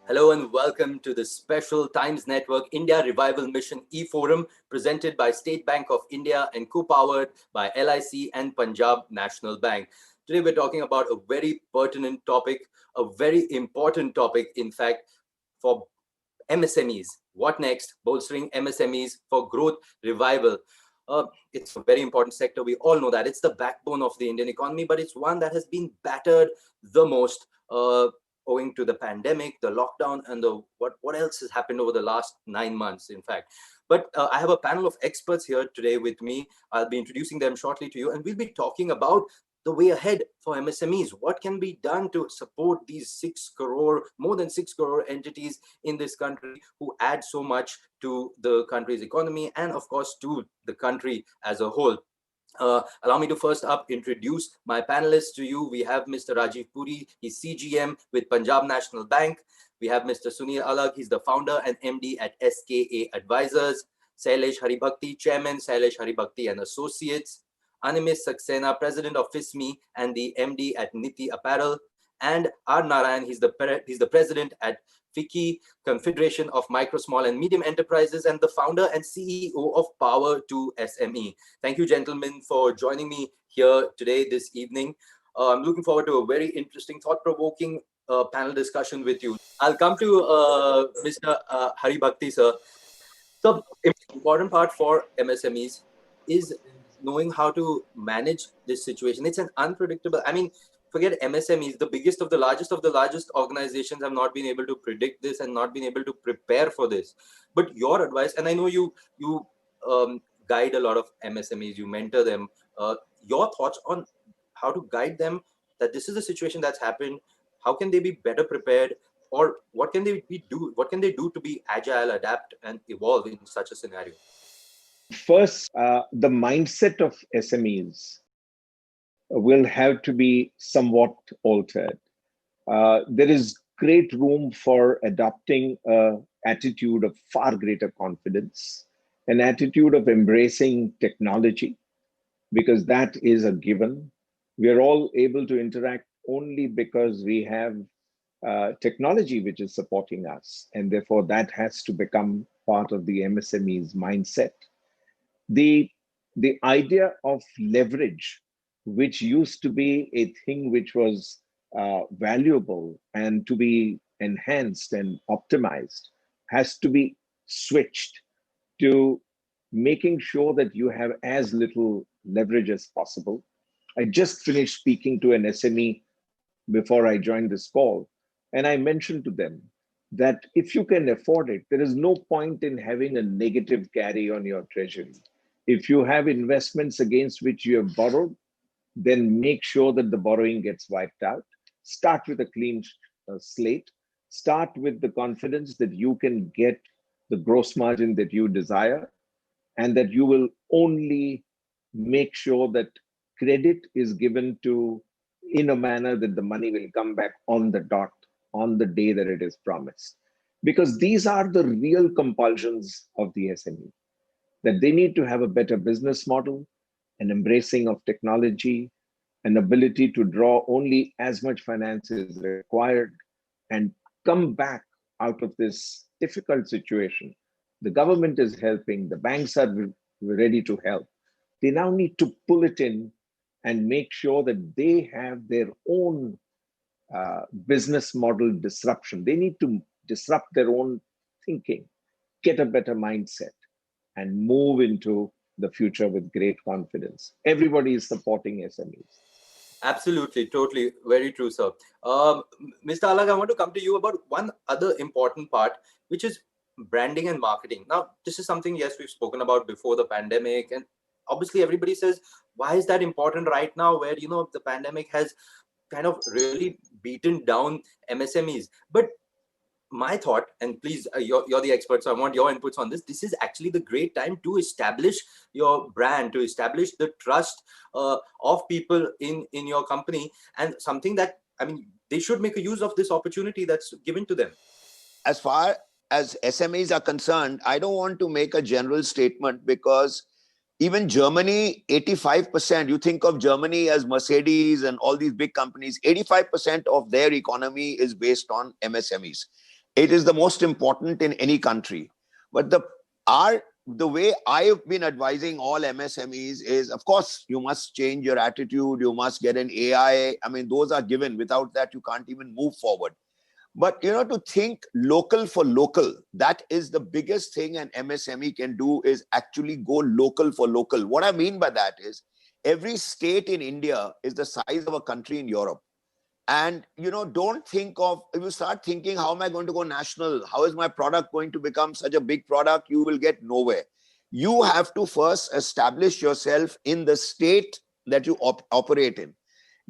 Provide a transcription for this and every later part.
Hello and welcome to the special Times Network India Revival Mission eForum presented by State Bank of India and co-powered by LIC and Punjab National Bank. Today we're talking about a very pertinent topic, a very important topic, in fact, for MSMEs. What next? Bolstering MSMEs for growth revival. It's a very important sector. We all know that. It's the backbone of the Indian economy, but it's one that has been battered the most owing to the pandemic, the lockdown, and the what else has happened over the last 9 months, in fact. But I have a panel of experts here today with me. I'll be introducing them shortly to you, and we'll be talking about the way ahead for MSMEs. What can be done to support these 6 crore, more than 6 crore entities in this country who add so much to the country's economy and, of course, to the country as a whole. Allow me to first up introduce my panelists to you. We have Mr. Rajiv Puri, he's CGM with Punjab National Bank. We have Mr. Sunil Alag, he's the founder and MD at SKA Advisors. Sailesh Haribhakti, Chairman, Sailesh Haribhakti and Associates. Animesh Saxena, President of FISME and the MD at Niti Apparel. And R. Narayan, he's the President at FICCI, Confederation of Micro, Small and Medium Enterprises, and the founder and CEO of Power to SME. Thank you, gentlemen, for joining me here today, this evening. I'm looking forward to a very interesting, thought-provoking panel discussion with you. I'll come to Mr. Haribhakti, sir. The important part for MSMEs is knowing how to manage this situation. It's an unpredictable, forget MSMEs, the biggest of the largest organizations have not been able to predict this and not been able to prepare for this. But your advice, and I know you guide a lot of MSMEs, you mentor them, your thoughts on how to guide them that this is a situation that's happened, how can they be better prepared, or what can they do to be agile, adapt, and evolve in such a scenario? First, the mindset of SMEs will have to be somewhat altered. There is great room for adopting an attitude of far greater confidence, an attitude of embracing technology, because that is a given. We are all able to interact only because we have technology which is supporting us, and therefore that has to become part of the MSME's mindset. The idea of leverage, which used to be a thing which was valuable and to be enhanced and optimized, has to be switched to making sure that you have as little leverage as possible. I just finished speaking to an SME before I joined this call, and I mentioned to them that if you can afford it, there is no point in having a negative carry on your treasury. If you have investments against which you have borrowed, then make sure that the borrowing gets wiped out. Start with a clean slate. Start with the confidence that you can get the gross margin that you desire, and that you will only make sure that credit is given to in a manner that the money will come back on the dot, on the day that it is promised. Because these are the real compulsions of the SME, that they need to have a better business model, an embracing of technology, an ability to draw only as much finance is required, and come back out of this difficult situation. The government is helping, the banks are ready to help. They now need to pull it in and make sure that they have their own business model disruption. They need to disrupt their own thinking, get a better mindset, and move into the future with great confidence. Everybody is supporting SMEs. Absolutely, totally, very true, sir. Mr. Alag, I want to come to you about one other important part, which is branding and marketing. Now, this is something, yes, we've spoken about before the pandemic, and obviously everybody says, why is that important right now, where, the pandemic has kind of really beaten down MSMEs? But my thought, and please, you're the expert, so I want your inputs on this. This is actually the great time to establish your brand, to establish the trust of people in your company, and something that, they should make a use of this opportunity that's given to them. As far as SMEs are concerned, I don't want to make a general statement, because Even Germany, 85%, you think of Germany as Mercedes and all these big companies, 85% of their economy is based on MSMEs. It is the most important in any country. But the way I've been advising all MSMEs is, of course, you must change your attitude. You must get an AI. I mean, those are given. Without that, you can't even move forward. But, to think local for local, that is the biggest thing an MSME can do, is actually go local for local. What I mean by that is every state in India is the size of a country in Europe. And, don't think of, if you start thinking, how am I going to go national? How is my product going to become such a big product? You will get nowhere. You have to first establish yourself in the state that you operate in.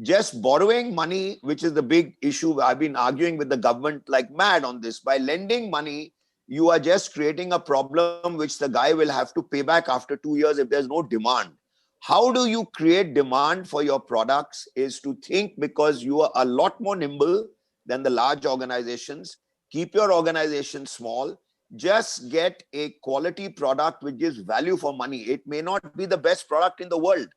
Just borrowing money, which is the big issue. I've been arguing with the government like mad on this. By lending money, you are just creating a problem which the guy will have to pay back after 2 years if there's no demand. How do you create demand for your products is to think, because you are a lot more nimble than the large organizations. Keep your organization small. Just get a quality product which gives value for money. It may not be the best product in the world.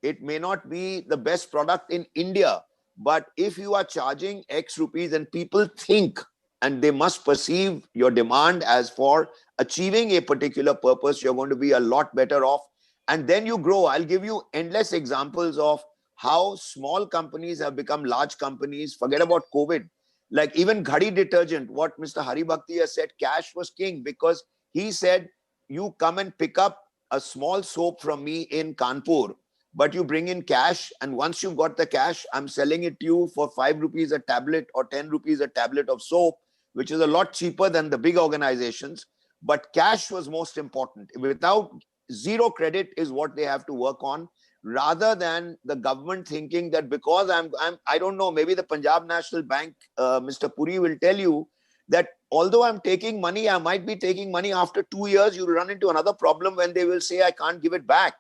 It may not be the best product in India, but if you are charging X rupees and people think, and they must perceive your demand as for achieving a particular purpose, you're going to be a lot better off. And then you grow. I'll give you endless examples of how small companies have become large companies. Forget about COVID. Like even Ghadi detergent, what Mr. Hari Bhakti has said, cash was king, because he said, you come and pick up a small soap from me in Kanpur, but you bring in cash, and once you've got the cash, I'm selling it to you for 5 rupees a tablet or 10 rupees a tablet of soap, which is a lot cheaper than the big organizations. But cash was most important. Without zero credit is what they have to work on, rather than the government thinking that because I don't know, maybe the Punjab National Bank, Mr. Puri will tell you that although I'm taking money, I might be taking money after 2 years, you run into another problem when they will say, I can't give it back.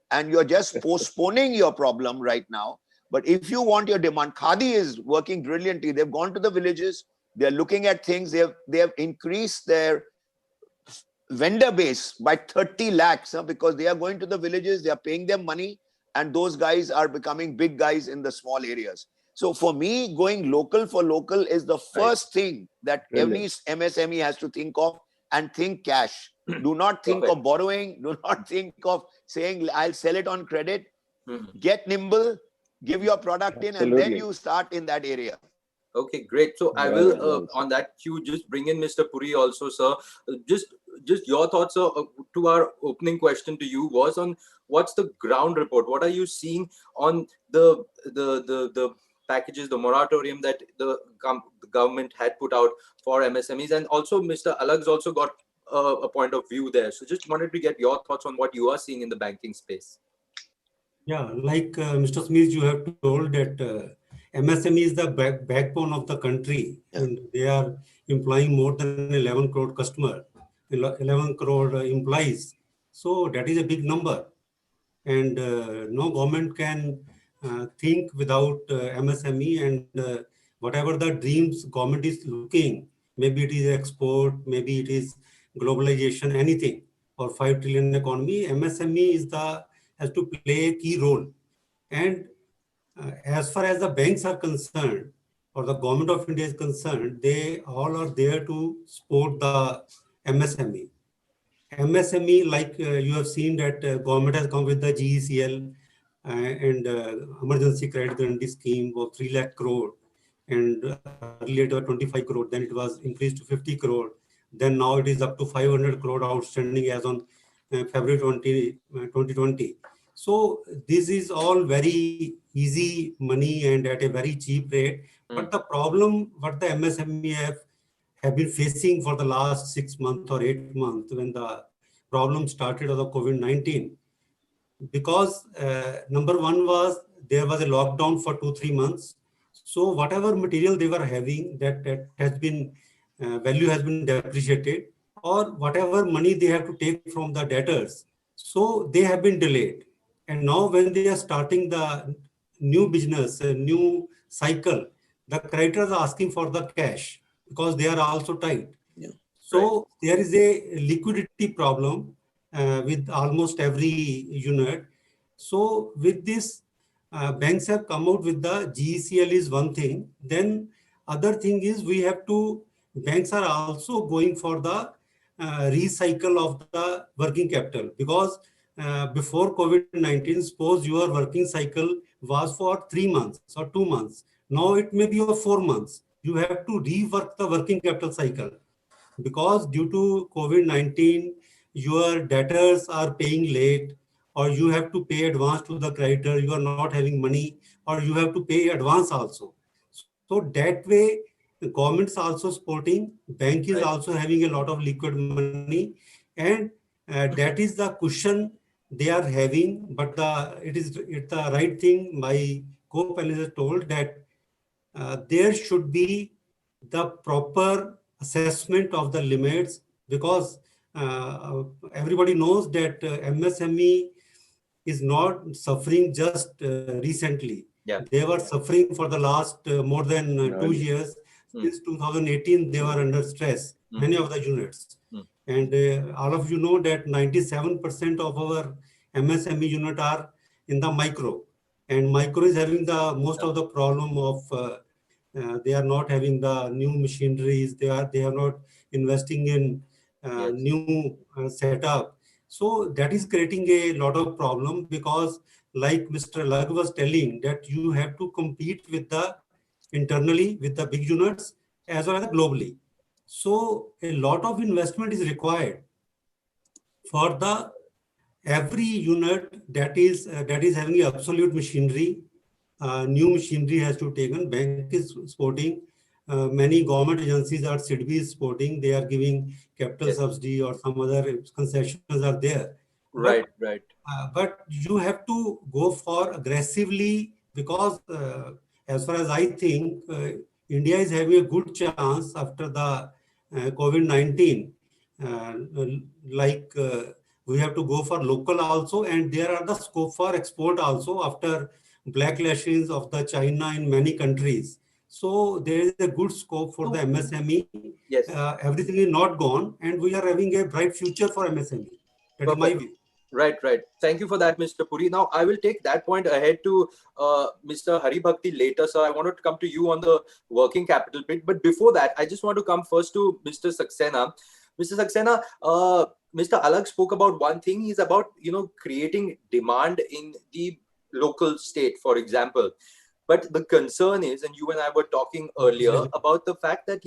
And you're just postponing your problem right now. But if you want your demand, Khadi is working brilliantly. They've gone to the villages. They're looking at things. They have increased their vendor base by 30 lakhs because they are going to the villages. They are paying them money. And those guys are becoming big guys in the small areas. So for me, going local for local is the first thing that every MSME has to think of, and think cash. Do not think of borrowing. Do not think of saying, I'll sell it on credit. Get nimble, give your product in, and then you start in that area. Okay, great. So I will, on that cue, just bring in Mr. Puri also, sir. Just your thoughts, sir, to our opening question to you was on what's the ground report? What are you seeing on the packages, the moratorium that the government had put out for MSMEs? And also Mr. Alag's also got a point of view there. So just wanted to get your thoughts on what you are seeing in the banking space. Yeah, like Mr. Smith, you have told that MSME is the backbone of the country, and they are employing more than 11 crore customer, 11 crore employees. So that is a big number. And no government can think without MSME, and whatever the dreams government is looking, maybe it is export, maybe it is globalization, anything, or 5 trillion economy, MSME has to play a key role. And as far as the banks are concerned, or the government of India is concerned, they all are there to support the MSME. MSME, like you have seen that government has come with the GECL and emergency credit guarantee scheme of 3 lakh crore, and earlier it was 25 crore, then it was increased to 50 crore, then now it is up to 500 crore outstanding as on February 2020. So this is all very easy money and at a very cheap rate. But the problem what the MSME have been facing for the last 6 months or 8 months, when the problem started of the COVID-19, because number one was there was a lockdown for 2-3 months. So whatever material they were having, that has been value has been depreciated, or whatever money they have to take from the debtors, so they have been delayed. And now when they are starting the new business, a new cycle, the creditors are asking for the cash because they are also tight. So there is a liquidity problem, with almost every unit. So with this, banks have come out with the GECL is one thing. Then other thing is we have to, banks are also going for the recycle of the working capital, because before COVID-19, suppose your working cycle was for 3 months or 2 months. Now it may be of 4 months. You have to rework the working capital cycle, because due to COVID-19, your debtors are paying late, or you have to pay advance to the creditor, you are not having money, or you have to pay advance also. So that way, the government's also supporting, bank is Right. also having a lot of liquid money, and that is the cushion they are having. But it's the right thing my co-panelists told, that there should be the proper assessment of the limits, because everybody knows that MSME is not suffering just recently. Yeah. They were suffering for the last more than 2 years. Mm. Since 2018, they were under stress, many of the units. And all of you know that 97% of our MSME unit are in the micro. And micro is having the most of the problem of they are not having the new machineries. They are not investing in Yes. new setup. So that is creating a lot of problem, because like Mr. Lag was telling, that you have to compete with the internally with the big units as well as globally. So a lot of investment is required for the every unit that is having absolute machinery. New machinery has to taken. Bank is supporting. Many government agencies are SIDBI is supporting. They are giving capital Yes. subsidy or some other concessions are there. Right. Right. But you have to go for aggressively, because as far as I think, India is having a good chance after the COVID-19. Uh, like we have to go for local also, and there are the scope for export also after blacklashes of the China in many countries. So there is a good scope for the MSME. Yes. Everything is not gone, and we are having a bright future for MSME. That is my Perfect. view. Right, right. Thank you for that, Mr. Puri. Now, I will take that point ahead to Mr. Hari Bhakti later. So I wanted to come to you on the working capital bit. But before that, I just want to come first to Mr. Saxena. Mr. Saxena, Mr. Alag spoke about one thing. He's about, creating demand in the local state, for example. But the concern is, and you and I were talking earlier about the fact that,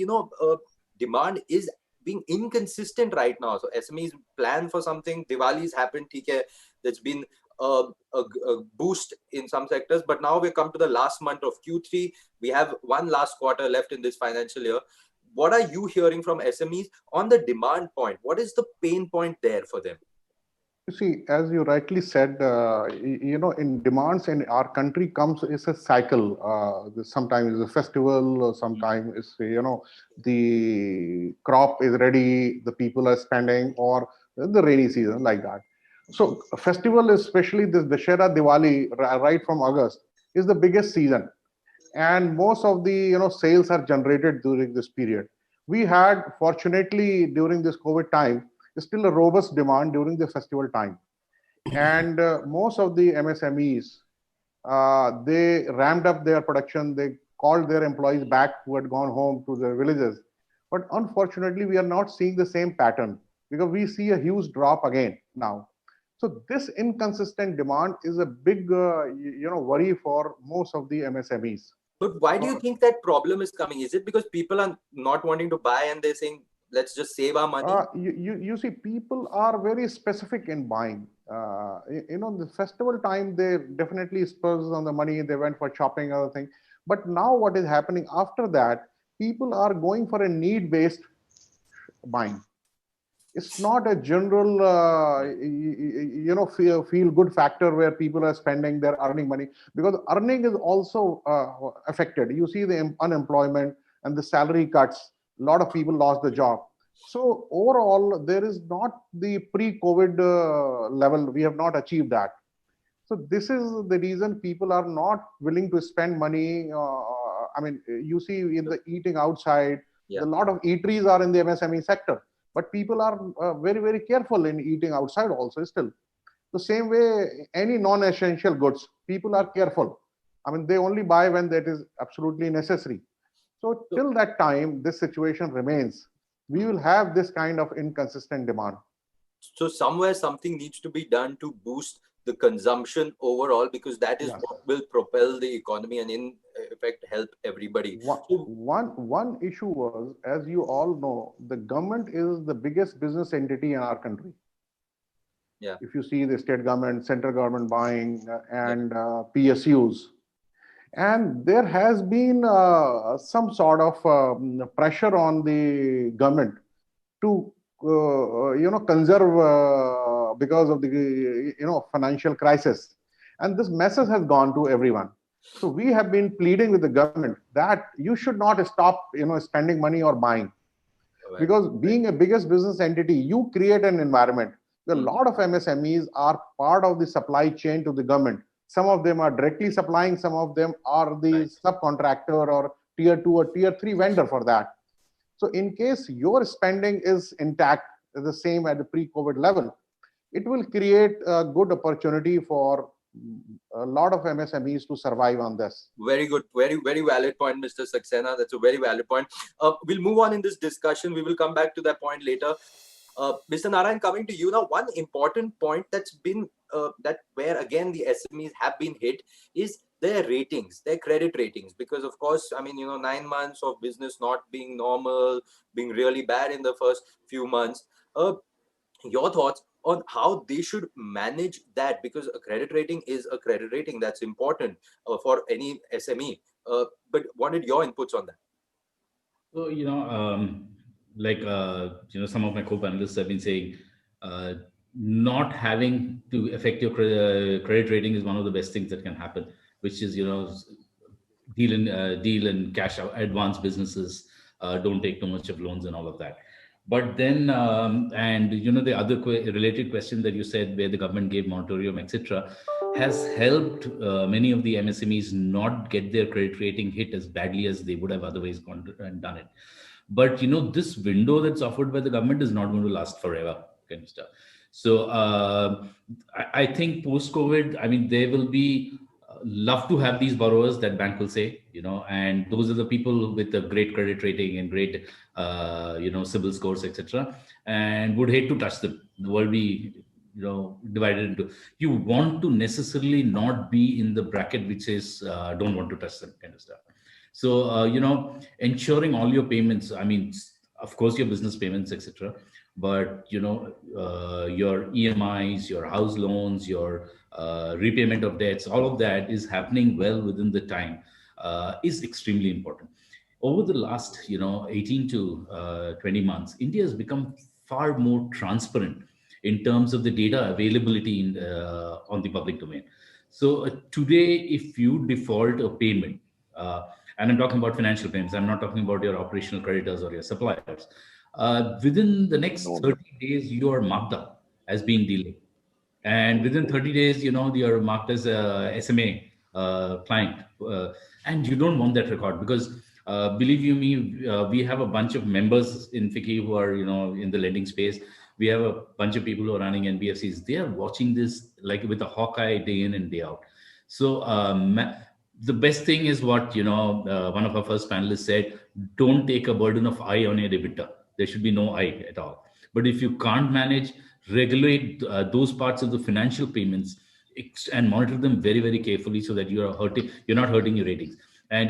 demand is being inconsistent right now. So SMEs plan for something, Diwali's happened, theek there's been a boost in some sectors, but now we come to the last month of Q3. We have one last quarter left in this financial year. What are you hearing from SMEs on the demand point? What is the pain point there for them? You see, as you rightly said, in demands in our country comes is a cycle. Sometimes it's a festival, sometimes it's, the crop is ready, the people are spending, or the rainy season like that. So a festival, especially this Dussehra Diwali, right from August, is the biggest season. And most of the, sales are generated during this period. We had, fortunately, during this COVID time, still a robust demand during the festival time. And most of the MSMEs, they ramped up their production. They called their employees back who had gone home to their villages. But unfortunately, we are not seeing the same pattern, because we see a huge drop again now. So this inconsistent demand is a big, worry for most of the MSMEs. But why do you think that problem is coming? Is it because people are not wanting to buy and they're saying, let's just save our money? You see, people are very specific in buying. The festival time, they definitely spurs on the money. They went for shopping, other thing. But now what is happening after that, people are going for a need-based buying. It's not a general, feel good factor where people are spending, they're earning money, because earning is also affected. You see the unemployment and the salary cuts. A lot of people lost the job. So overall, there is not the pre-COVID level. We have not achieved that. So this is the reason people are not willing to spend money. You see in the eating outside, Yeah. a lot of eateries are in the MSME sector. but people are very, very careful in eating outside also still. The same way, any non-essential goods, people are careful. I mean, they only buy when that is absolutely necessary. So till that time, this situation remains. We will have this kind of inconsistent demand. So somewhere something needs to be done to boost the consumption overall, because that is Yes. what will propel the economy and in effect help everybody. One issue was, as you all know, the government is the biggest business entity in our country. Yeah. If you see the state government, central government buying and PSUs, and there has been some sort of pressure on the government to conserve because of the financial crisis, and this message has gone to everyone. So we have been pleading with the government that you should not stop spending money or buying, because being a biggest business entity, you create an environment. A lot of MSMEs are part of the supply chain to the government. Some of them are directly supplying, some of them are the subcontractor or tier 2 or tier 3 vendor for that. So in case your spending is intact, the same at the pre-COVID level, it will create a good opportunity for a lot of MSMEs to survive on this. Very good. Very, very valid point, Mr. Saxena. That's a very valid point. We'll move on in this discussion. We will come back to that point later. Mr. Narayan, coming to you now, one important point that's been where again the SMEs have been hit is their ratings, their credit ratings, because of course, I mean, 9 months of business not being normal, being really bad in the first few months. Your thoughts on how they should manage that, because a credit rating is a credit rating, that's important for any SME. But what are your inputs on that? So, some of my co-panelists have been saying, not having to affect your credit rating is one of the best things that can happen, which is, deal in cash advance businesses, don't take too much of loans and all of that. But then, the other related question that you said, where the government gave moratorium, etc., has helped many of the MSMEs not get their credit rating hit as badly as they would have otherwise gone and done it. But this window that's offered by the government is not going to last forever, kind of stuff. So I think post-COVID, I mean, there will be love to have these borrowers, that bank will say, and those are the people with a great credit rating and great, CIBIL scores, etc., and would hate to touch them. The world be, divided into. You want to necessarily not be in the bracket which says don't want to touch them, kind of stuff. So ensuring all your payments. I mean, of course, your business payments, etc., but your EMIs, your house loans, your repayment of debts, all of that is happening well within the time is extremely important. Over the last 18 to 20 months, India has become far more transparent in terms of the data availability on the public domain. So today, if you default a payment, and I'm talking about financial payments, I'm not talking about your operational creditors or your suppliers, within the next 30 days, you are marked up as being delayed. And within 30 days, you're marked as a SMA client. And you don't want that record, because believe you me, we have a bunch of members in FICCI who are, in the lending space. We have a bunch of people who are running NBFCs. They are watching this like with a hawk eye day in and day out. So the best thing is what, one of our first panelists said, don't take a burden of I on your EBITDA. There should be no I at all. But if you can't manage, regulate those parts of the financial payments and monitor them very, very carefully, so that you're not hurting your ratings. And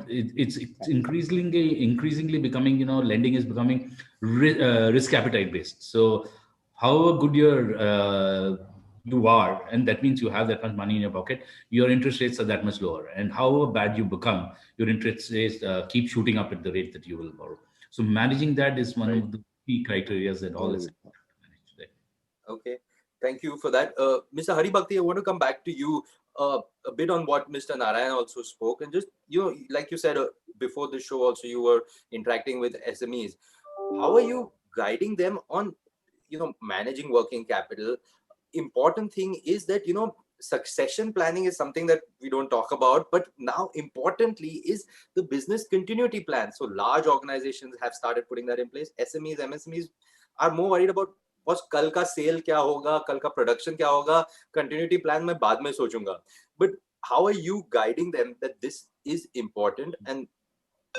it's increasingly becoming, lending is becoming risk appetite based. So however good you are, and that means you have that much money in your pocket, your interest rates are that much lower. And however bad you become, your interest rates keep shooting up at the rate that you will borrow. So managing that is one of the key criteria that all is managed today. Okay, thank you for that. Mr. Hari Bhakti, I want to come back to you a bit on what Mr. Narayan also spoke. And just, like you said before the show also, you were interacting with SMEs. How are you guiding them on, managing working capital? Important thing is that, succession planning is something that we don't talk about, but now importantly is the business continuity plan. So large organizations have started putting that in place. SMEs, MSMEs, are more worried about was कल का sale क्या होगा, कल का production क्या होगा, continuity plan मैं बाद में सोचूंगा. But how are you guiding them that this is important, and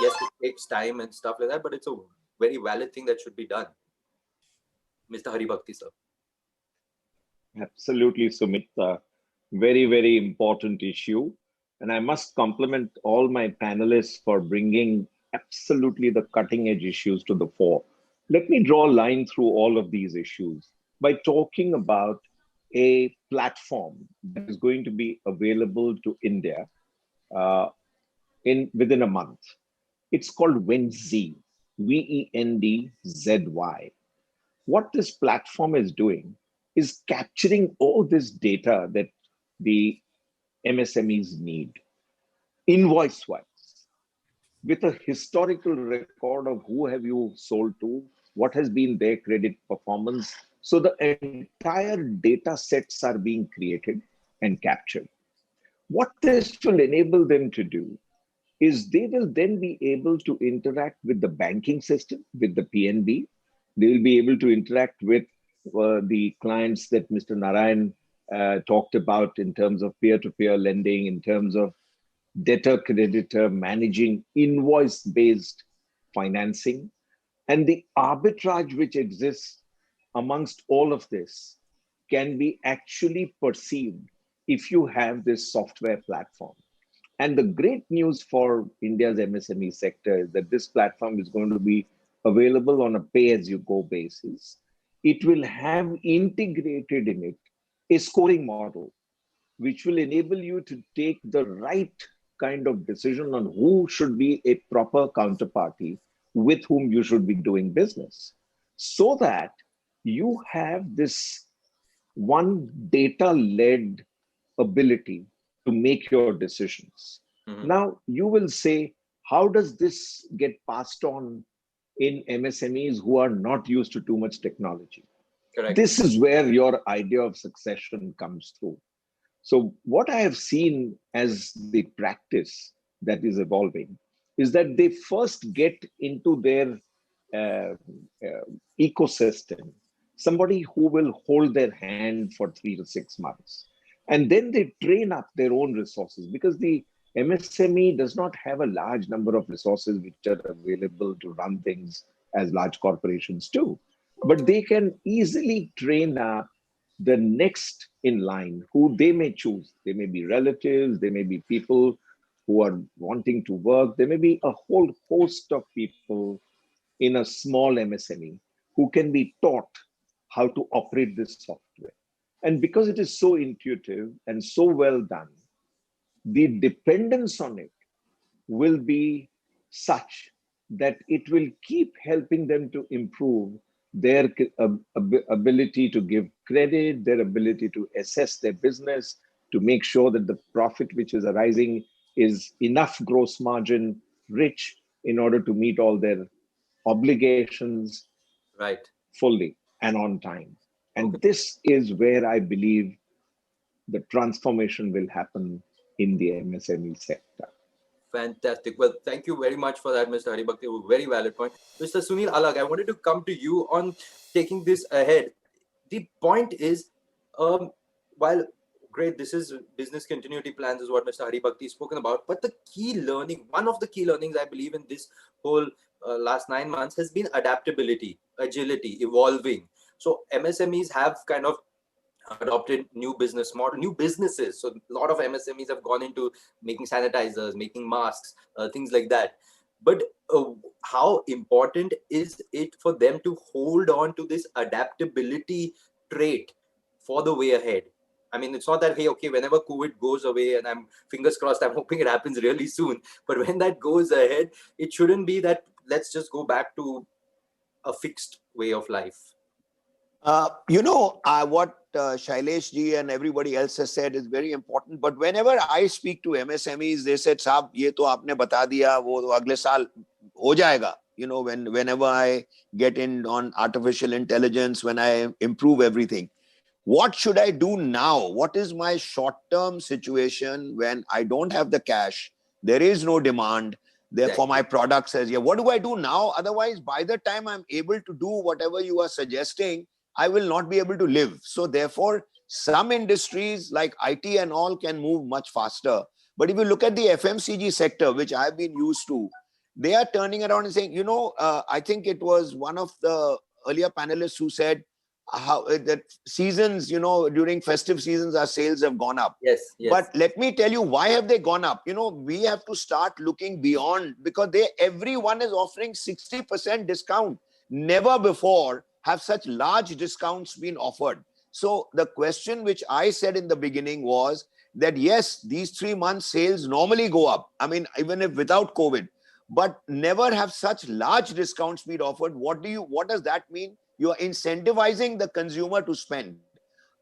yes, it takes time and stuff like that, but it's a very valid thing that should be done. Mr. Hari Bhakti, sir. Absolutely, Sumit. Very, very important issue. And I must compliment all my panelists for bringing absolutely the cutting edge issues to the fore. Let me draw a line through all of these issues by talking about a platform that is going to be available to India uh, within a month. It's called Vendzzy, Vendzzy. What this platform is doing is capturing all this data that the MSMEs need, invoice wise, with a historical record of who have you sold to, what has been their credit performance. So the entire data sets are being created and captured. What this will enable them to do is they will then be able to interact with the banking system, with the PNB. They will be able to interact with the clients that Mr. Narayan talked about in terms of peer-to-peer lending, in terms of debtor-creditor managing invoice-based financing. And the arbitrage which exists amongst all of this can be actually perceived if you have this software platform. And the great news for India's MSME sector is that this platform is going to be available on a pay-as-you-go basis. It will have integrated in it a scoring model, which will enable you to take the right kind of decision on who should be a proper counterparty with whom you should be doing business, so that you have this one data-led ability to make your decisions. Mm-hmm. Now, you will say, how does this get passed on in MSMEs who are not used to too much technology? Correct. This is where your idea of succession comes through. So what I have seen as the practice that is evolving is that they first get into their ecosystem somebody who will hold their hand for 3 to 6 months. And then they train up their own resources, because the MSME does not have a large number of resources which are available to run things as large corporations do. But they can easily train up the next in line who they may choose. They may be relatives, they may be people who are wanting to work, there may be a whole host of people in a small MSME who can be taught how to operate this software. And because it is so intuitive and so well done, the dependence on it will be such that it will keep helping them to improve their ability to give credit, their ability to assess their business, to make sure that the profit which is arising is enough gross margin rich in order to meet all their obligations Right. fully and on time. And Okay. this is where I believe the transformation will happen in the MSME sector. Fantastic. Well, thank you very much for that, Mr. Haribhakti. Very valid point. Mr. Sunil Alag, I wanted to come to you on taking this ahead. The point is, while great, this is business continuity plans is what Mr. Haribhakti spoken about, but the key learning, one of the key learnings I believe in this whole last 9 months has been adaptability, agility, evolving. So MSMEs have kind of adopted new business model, new businesses. So a lot of MSMEs have gone into making sanitizers, making masks, things like that. But how important is it for them to hold on to this adaptability trait for the way ahead? I mean, it's not that, hey, okay, whenever COVID goes away, and I'm fingers crossed, I'm hoping it happens really soon. But when that goes ahead, it shouldn't be that let's just go back to a fixed way of life. What Shailesh ji and everybody else has said is very important. But whenever I speak to MSMEs, they said, "Saab, ye to aapne bata diya, wo to agle saal ho jayega." Whenever I get in on artificial intelligence, when I improve everything, what should I do now? What is my short-term situation when I don't have the cash? There is no demand. Therefore, my product says, yeah, what do I do now? Otherwise, by the time I'm able to do whatever you are suggesting, I will not be able to live. So therefore, some industries like IT and all can move much faster. But if you look at the FMCG sector, which I've been used to, they are turning around and saying, I think it was one of the earlier panelists who said how that seasons, during festive seasons, our sales have gone up. Yes, yes. But let me tell you, why have they gone up? We have to start looking beyond, because everyone is offering 60% discount. Never before have such large discounts been offered. So the question which I said in the beginning was that, yes, these 3 months sales normally go up. I mean, even if without COVID, but never have such large discounts been offered. What does that mean? You are incentivizing the consumer to spend.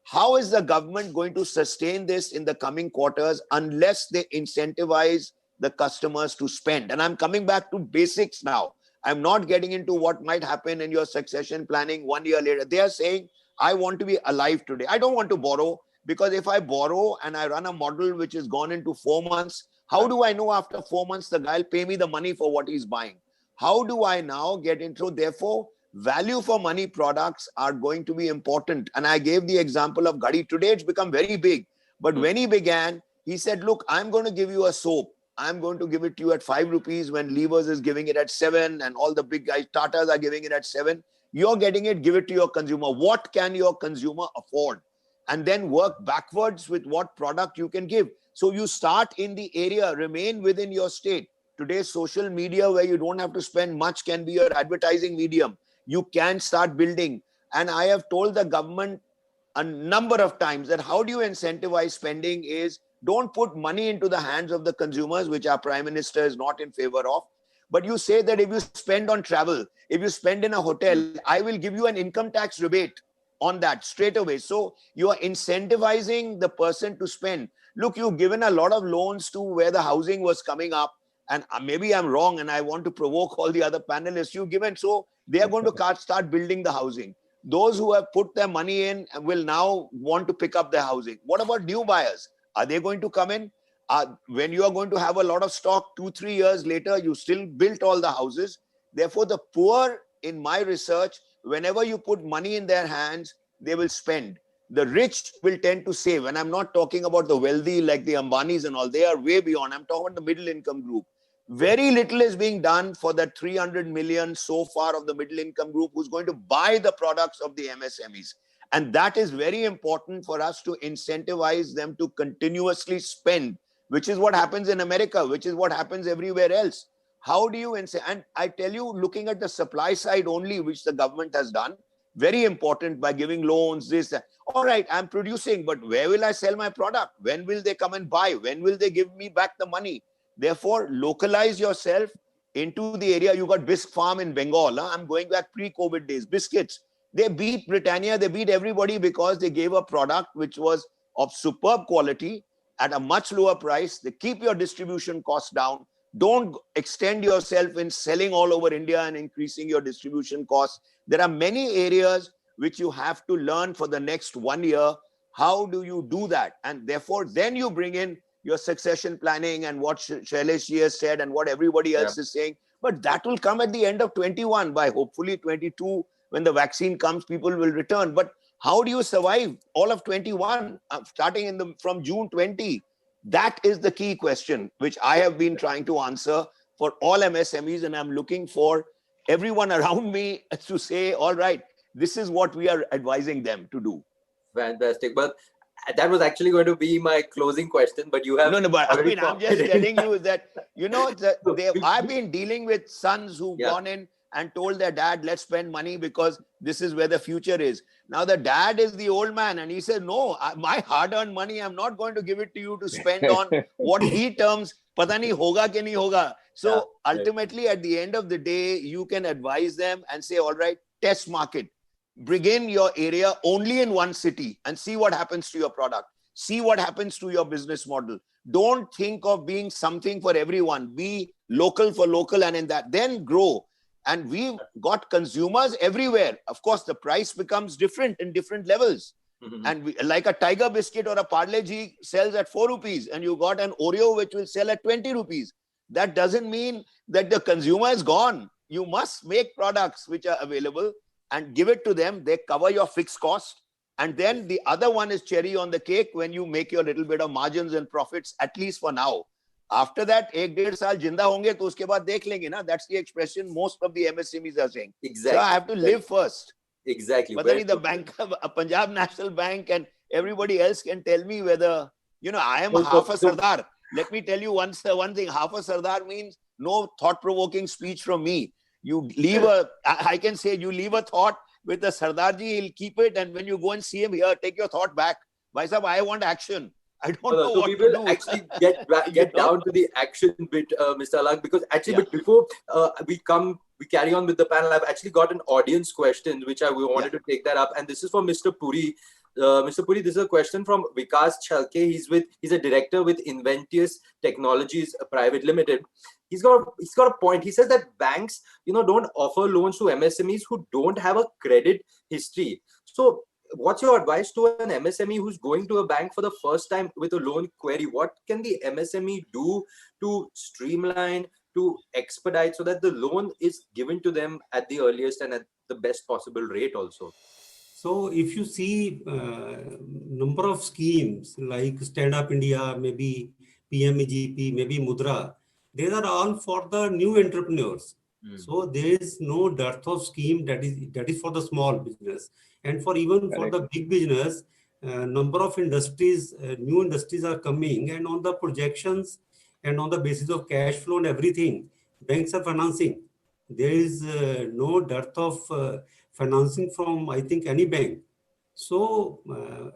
How is the government going to sustain this in the coming quarters unless they incentivize the customers to spend? And I'm coming back to basics now. I'm not getting into what might happen in your succession planning 1 year later. They are saying, I want to be alive today. I don't want to borrow, because if I borrow and I run a model which has gone into 4 months, how do I know after 4 months the guy will pay me the money for what he's buying? How do I now get into? Therefore, value for money products are going to be important. And I gave the example of Ghadi. Today it's become very big. But when he began, he said, look, I'm going to give you a soap. I'm going to give it to you at 5 rupees when Levers is giving it at 7 and all the big guys, Tatas are giving it at 7. You're getting it, give it to your consumer. What can your consumer afford? And then work backwards with what product you can give. So you start in the area, remain within your state. Today, social media, where you don't have to spend much, can be your advertising medium. You can start building. And I have told the government a number of times that how do you incentivize spending is, don't put money into the hands of the consumers, which our Prime Minister is not in favor of. But you say that if you spend on travel, if you spend in a hotel, I will give you an income tax rebate on that straight away. So you are incentivizing the person to spend. Look, you've given a lot of loans to where the housing was coming up. And maybe I'm wrong and I want to provoke all the other panelists. You've given, so they are going to start building the housing. Those who have put their money in will now want to pick up their housing. What about new buyers? Are they going to come in? When you are going to have a lot of stock 2-3 years later, you still built all the houses. Therefore, the poor, in my research, whenever you put money in their hands, they will spend. The rich will tend to save. And I'm not talking about the wealthy like the Ambanis and all. They are way beyond. I'm talking about the middle income group. Very little is being done for the 300 million so far of the middle income group who's going to buy the products of the MSMEs. And that is very important for us to incentivize them to continuously spend, which is what happens in America, which is what happens everywhere else. How do you and I tell you, looking at the supply side only, which the government has done, very important, by giving loans, this, that. All right, I'm producing, but where will I sell my product? When will they come and buy? When will they give me back the money? Therefore, localize yourself into the area. You got Bisque Farm in Bengal. I'm going back pre-COVID days. Biscuits. They beat Britannia. They beat everybody because they gave a product which was of superb quality at a much lower price. They keep your distribution costs down. Don't extend yourself in selling all over India and increasing your distribution costs. There are many areas which you have to learn for the next 1 year. How do you do that? And therefore, then you bring in your succession planning and what Shailesh has said and what everybody else is saying. But that will come at the end of 21. By hopefully 22, when the vaccine comes, people will return. But how do you survive all of 21, starting from June 20? That is the key question, which I have been trying to answer for all MSMEs. And I'm looking for everyone around me to say, all right, this is what we are advising them to do. Fantastic. Well, that was actually going to be my closing question, but you have... No, but I mean, I'm just telling you that, I've been dealing with sons who've gone in and told their dad, let's spend money because this is where the future is. Now the dad is the old man and he said, no, my hard-earned money, I'm not going to give it to you to spend on what he terms, pata nahi hoga ke nahi hoga. So ultimately, at the end of the day, you can advise them and say, all right, test market. Bring in your area only in one city and see what happens to your product. See what happens to your business model. Don't think of being something for everyone. Be local for local, and in that, then grow. And we've got consumers everywhere. Of course, the price becomes different in different levels. And like a Tiger biscuit or a Parle G sells at 4 rupees, and you got an Oreo which will sell at 20 rupees. that doesn't mean that the consumer is gone. You must make products which are available and give it to them. They cover your fixed cost. And then the other one is cherry on the cake when you make your little bit of margins and profits, at least for now. After that, 1-1.5 साल जिंदा होंगे तो उसके बाद देख लेंगे ना. That's the expression most of the MSMEs are saying. Exactly. So I have to live first. Exactly. But then the bank, Punjab National Bank and everybody else can tell me whether, I am half a Sardar. Let me tell you one thing. Half a Sardar means no thought-provoking speech from me. You leave I can say you leave a thought with the Sardarji, he'll keep it. And when you go and see him here, take your thought back. Bhai sahab, I want action. I don't know so what we to will do. actually get down to the action bit, Mr. Alag, because actually, but before we carry on with the panel, I've actually got an audience question, which we wanted to take that up. And this is for Mr. Puri. Mr. Puri, this is a question from Vikas Chalke. He's a director with Inventius Technologies Private Limited. He's got a point. He says that banks, don't offer loans to MSMEs who don't have a credit history. So what's your advice to an MSME who's going to a bank for the first time with a loan query? What can the MSME do to streamline, to expedite, so that the loan is given to them at the earliest and at the best possible rate also? So if you see number of schemes like Stand Up India, maybe PMEGP, maybe Mudra, these are all for the new entrepreneurs. So there is no dearth of scheme that is for the small business, and for even for the big business, number of industries, new industries are coming, and on the projections and on the basis of cash flow and everything, banks are financing. There is no dearth of financing from, I think, any bank. So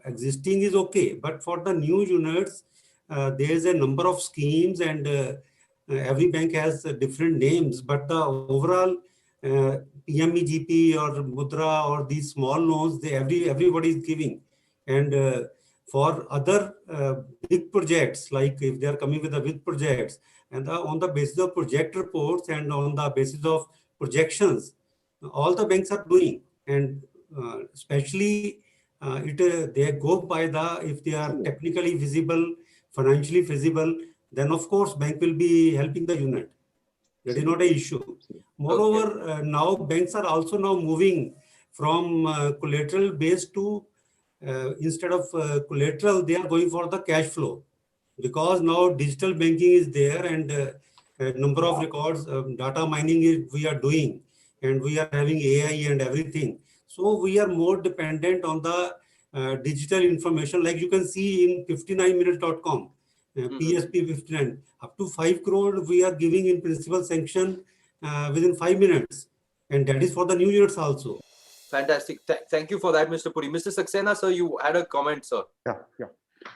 existing is okay, but for the new units, there is a number of schemes, and every bank has different names, but the overall PMEGP or Mudra or these small loans, everybody is giving. And for other big projects, like if they are coming with the big projects, and on the basis of project reports and on the basis of projections, all the banks are doing. And especially they go by if they are technically visible, financially feasible, then of course bank will be helping the unit. That is not an issue. Moreover, now banks are also now moving from collateral based to instead of collateral, they are going for the cash flow, because now digital banking is there, and number of records, data mining we are doing, and we are having AI and everything. So we are more dependent on the digital information, like you can see in 59minutes.com. PSP 59, up to 5 crore we are giving in principal sanction within 5 minutes, and that is for the new units also. Fantastic. Thank you for that, Mr. Puri. Mr. Saxena, sir, you had a comment, sir. Yeah.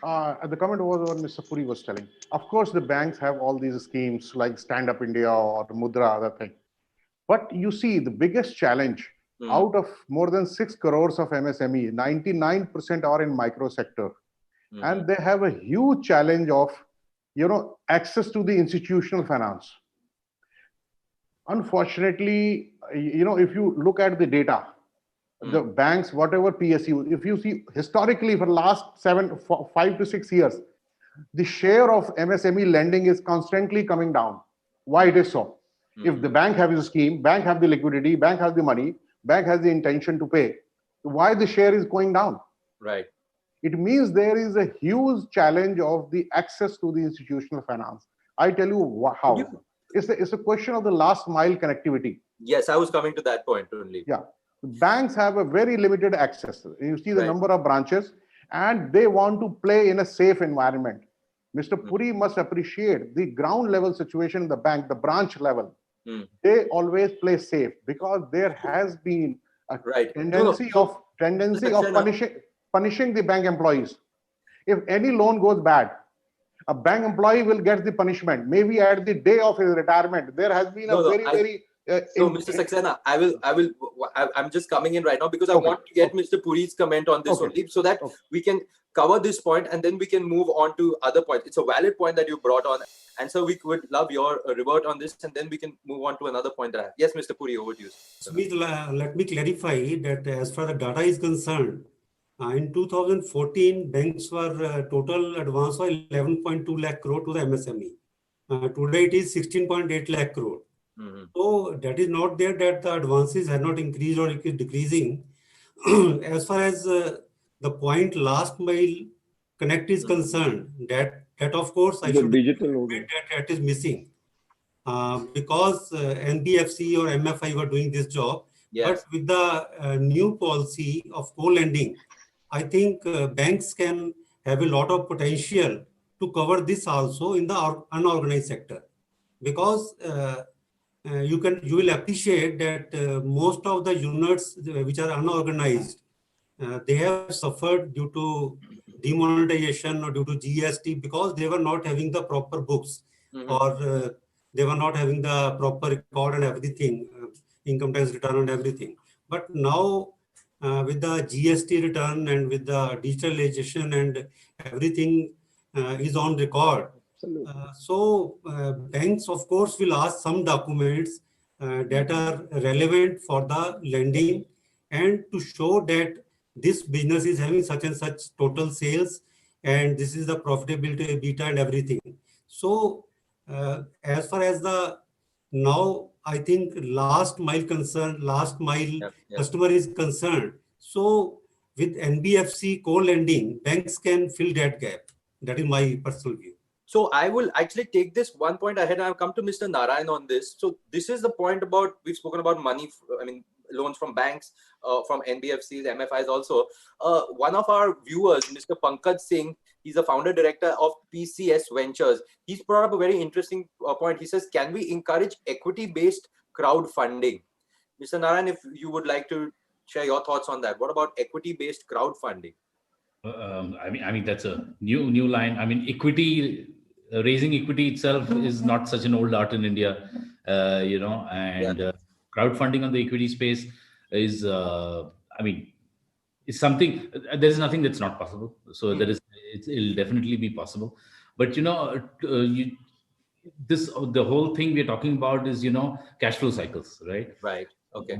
The comment was what Mr. Puri was telling. Of course, the banks have all these schemes like Stand Up India or Mudra, other thing. But you see, the biggest challenge out of more than 6 crores of MSME, 99% are in micro sector. And they have a huge challenge of, access to the institutional finance. Unfortunately, if you look at the data, the banks, whatever PSU, if you see historically for the last 5 to 6 years, the share of MSME lending is constantly coming down. Why it is so? If the bank has a scheme, bank have the liquidity, bank has the money, bank has the intention to pay, why the share is going down? Right. It means there is a huge challenge of the access to the institutional finance. I tell you how. It's a question of the last mile connectivity. Yes, I was coming to that point only. Yeah. Banks have a very limited access. You see the number of branches, and they want to play in a safe environment. Mr. Puri must appreciate the ground level situation in the bank, the branch level. They always play safe, because there has been a tendency of punishing the bank employees. If any loan goes bad, a bank employee will get the punishment. Maybe at the day of his retirement, there has been so, Mr. Saxena, I'm just coming in right now because I want to get Mr. Puri's comment on this only, so that we can cover this point and then we can move on to other points. It's a valid point that you brought on, and so we would love your revert on this, and then we can move on to another point that I have. Yes, Mr. Puri, over to you. Let me clarify that as far as data is concerned, in 2014, banks were total advance of 11.2 lakh crore to the MSME. Today it is 16.8 lakh crore. So that is not there that the advances have not increased or it is decreasing. As far as the point last mile connect is concerned, that of course I The should digital admit that is missing. Because NBFC or MFI were doing this job. Yes. But with the new policy of co-lending, I think banks can have a lot of potential to cover this also in the unorganized sector. Because you will appreciate that most of the units which are unorganized, they have suffered due to demonetization or due to GST because they were not having the proper books or they were not having the proper record and everything, income tax return and everything. But now with the GST return and with the digitalization and everything is on record. So banks, of course, will ask some documents that are relevant for the lending and to show that this business is having such and such total sales and this is the profitability, EBITDA and everything. So as far as the now, I think last mile customer is concerned. So with NBFC co-lending, banks can fill that gap. That is my personal view. So I will actually take this one point ahead. I'll come to Mr. Narayan on this. So this is the point about, we've spoken about money, loans from banks, from NBFCs, MFIs also. One of our viewers, Mr. Pankaj Singh, he's a founder director of PCS Ventures. He's brought up a very interesting point. He says, can we encourage equity-based crowdfunding? Mr. Narayan, if you would like to share your thoughts on that. What about equity-based crowdfunding? I mean that's a new line. I mean, raising equity itself is not such an old art in India, and crowdfunding on the equity space is, is something. There is nothing that's not possible. So it'll definitely be possible. But the whole thing we're talking about is cash flow cycles, right? Right. Okay.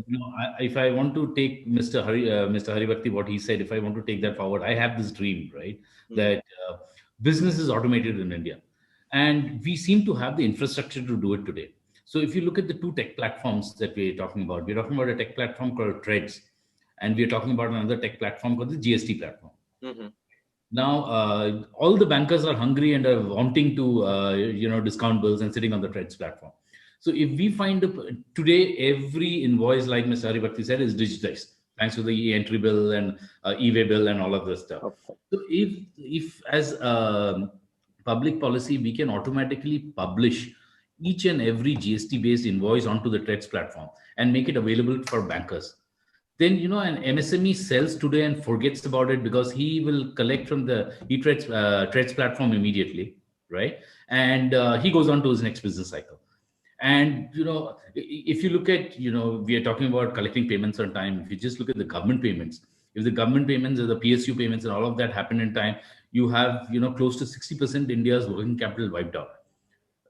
If I want to take Mr. Hari Bhakti, what he said, if I want to take that forward, I have this dream, right, that business is automated in India, and we seem to have the infrastructure to do it today. So if you look at the two tech platforms that we're talking about a tech platform called Threads, and we're talking about another tech platform called the GST platform. Now, all the bankers are hungry and are wanting to, discount bills and sitting on the Threads platform. So if we find today, every invoice, like Mr. Hari Bhakti said, is digitized thanks to the e-entry bill and e-way bill and all of this stuff. Okay. So if as public policy, we can automatically publish each and every GST-based invoice onto the Threads platform and make it available for bankers, then an MSME sells today and forgets about it because he will collect from the Threads platform immediately, right? And he goes on to his next business cycle. And if you look at we are talking about collecting payments on time. If you just look at the government payments, if the government payments or the PSU payments and all of that happen in time, you have close to 60% India's working capital wiped out.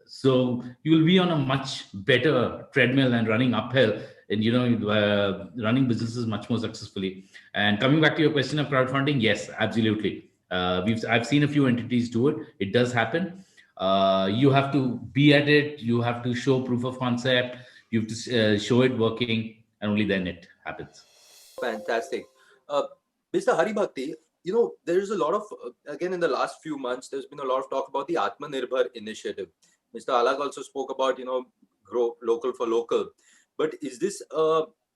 So you will be on a much better treadmill and running uphill, and running businesses much more successfully. And coming back to your question of crowdfunding, yes, absolutely. I've seen a few entities do it. It does happen. You have to be at it. You have to show proof of concept. You have to show it working, and only then it happens. Fantastic. Mr. Hari Bhakti, there's a lot of, again, in the last few months, there's been a lot of talk about the Atmanirbhar initiative. Mr. Alag also spoke about, grow local for local. But is this,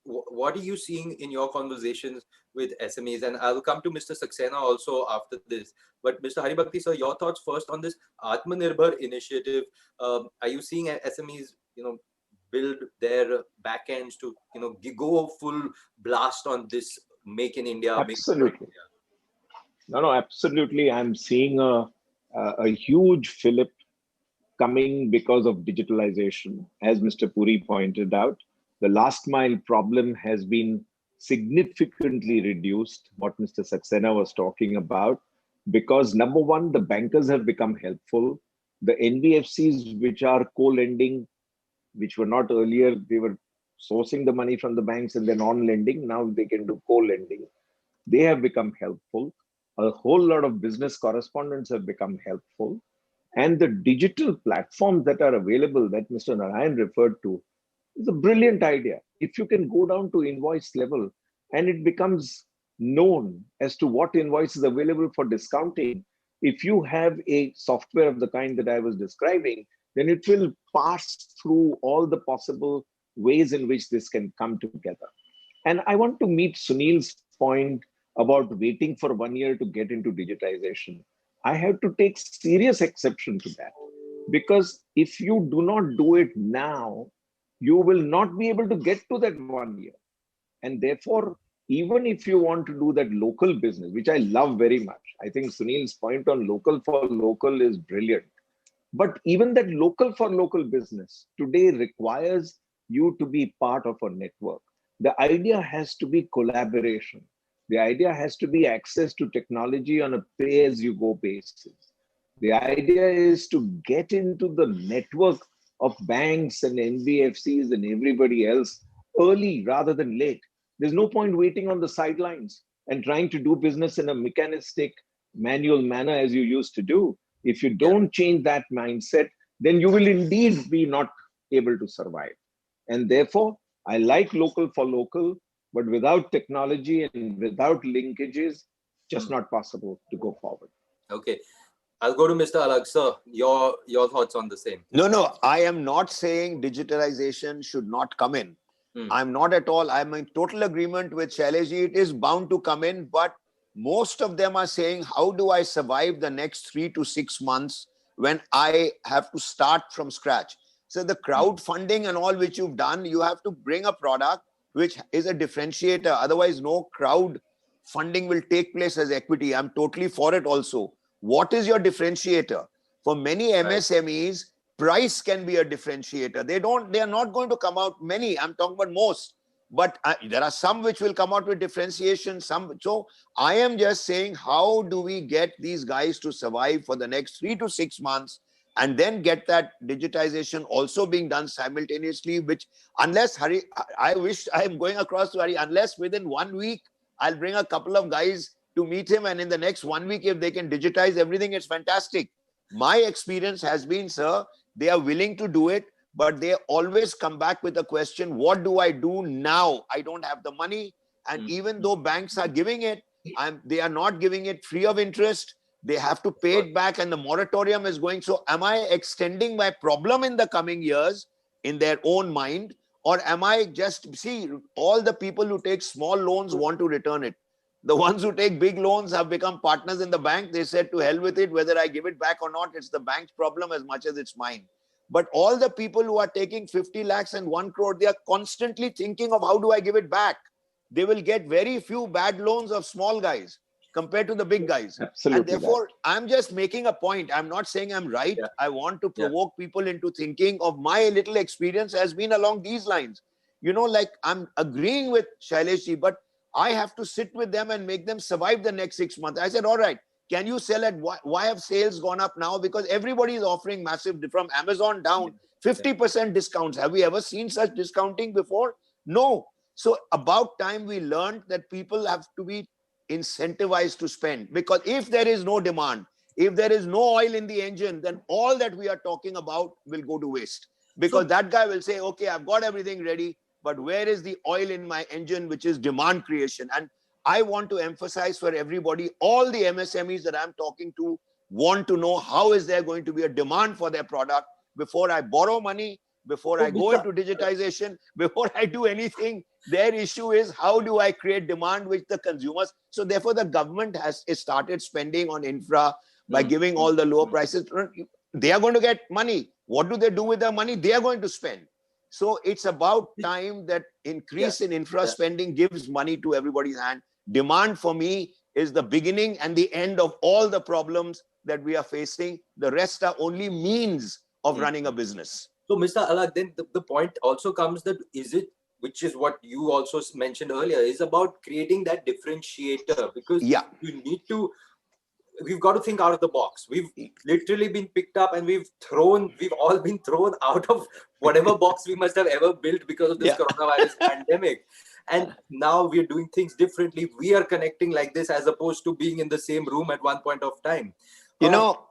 what are you seeing in your conversations with SMEs? And I'll come to Mr. Saxena also after this. But Mr. Hari Bhakti, sir, your thoughts first on this Atmanirbhar initiative. Are you seeing SMEs, build their backends to, go full blast on this Make in India? Absolutely. No, absolutely. I'm seeing a huge fillip coming because of digitalization. As Mr. Puri pointed out, the last mile problem has been significantly reduced, what Mr. Saxena was talking about, because number one, the bankers have become helpful. The NBFCs, which are co-lending, which were not earlier, they were sourcing the money from the banks and then on lending. Now they can do co-lending. They have become helpful. A whole lot of business correspondents have become helpful. And the digital platforms that are available that Mr. Narayan referred to is a brilliant idea. If you can go down to invoice level and it becomes known as to what invoice is available for discounting, if you have a software of the kind that I was describing, then it will pass through all the possible ways in which this can come together. And I want to meet Sunil's point about waiting for 1 year to get into digitization. I have to take serious exception to that, because if you do not do it now, you will not be able to get to that 1 year. And therefore, even if you want to do that local business, which I love very much, I think Sunil's point on local for local is brilliant. But even that local for local business today requires you to be part of a network. The idea has to be collaboration. The idea has to be access to technology on a pay as you go basis. The idea is to get into the network of banks and NBFCs and everybody else early rather than late. There's no point waiting on the sidelines and trying to do business in a mechanistic, manual manner as you used to do. If you don't change that mindset, then you will indeed be not able to survive. And therefore, I like local for local, but without technology and without linkages, just not possible to go forward. Okay. I'll go to Mr. Alag. Sir, your thoughts on the same. No, I am not saying digitalization should not come in. I'm not at all. I'm in total agreement with Shailesh-ji. It is bound to come in, but most of them are saying, how do I survive the next 3 to 6 months when I have to start from scratch? So the crowdfunding and all which you've done, you have to bring a product which is a differentiator. Otherwise, no crowd funding will take place as equity. I'm totally for it also. What is your differentiator? For many MSMEs, price can be a differentiator. They are not going to come out many. I'm talking about most. But there are some which will come out with differentiation. So I am just saying, how do we get these guys to survive for the next 3 to 6 months and then get that digitization also being done simultaneously, which unless Hari, I wish I am going across to Hari, unless within 1 week, I'll bring a couple of guys to meet him. And in the next 1 week, if they can digitize everything, it's fantastic. My experience has been, sir, they are willing to do it, but they always come back with a question, what do I do now? I don't have the money. And even though banks are giving it, they are not giving it free of interest. They have to pay it back and the moratorium is going. So am I extending my problem in the coming years in their own mind? Or am I just, see, all the people who take small loans want to return it. The ones who take big loans have become partners in the bank. They said, to hell with it, whether I give it back or not, it's the bank's problem as much as it's mine. But all the people who are taking 50 lakhs and 1 crore, they are constantly thinking of how do I give it back? They will get very few bad loans of small guys compared to the big guys. Absolutely. And therefore, I'm just making a point. I'm not saying I'm right. Yeah. I want to provoke people into thinking of my little experience has been along these lines. You know, like I'm agreeing with Shailesh-ji, but I have to sit with them and make them survive the next 6 months. I said, all right, can you sell at, why have sales gone up now? Because everybody is offering massive, from Amazon down, 50% discounts. Have we ever seen such discounting before? No. So about time we learned that people have to be incentivized to spend, because if there is no demand, if there is no oil in the engine, then all that we are talking about will go to waste, because that guy will say, okay, I've got everything ready, but where is the oil in my engine, which is demand creation? And I want to emphasize for everybody, all the MSMEs that I'm talking to want to know how is there going to be a demand for their product before I borrow money, before I go into digitization, before I do anything. Their issue is how do I create demand with the consumers? So therefore, the government has started spending on infra by giving all the lower prices. They are going to get money. What do they do with their money? They are going to spend. So it's about time that increase in infra spending gives money to everybody's hand. Demand for me is the beginning and the end of all the problems that we are facing. The rest are only means of running a business. So, Mr. Alag, then the point also comes that is it, which is what you also mentioned earlier, is about creating that differentiator, because you need to, we've got to think out of the box. We've literally been picked up and we've all been thrown out of whatever box we must have ever built because of this coronavirus pandemic. And now we're doing things differently. We are connecting like this as opposed to being in the same room at one point of time. You know,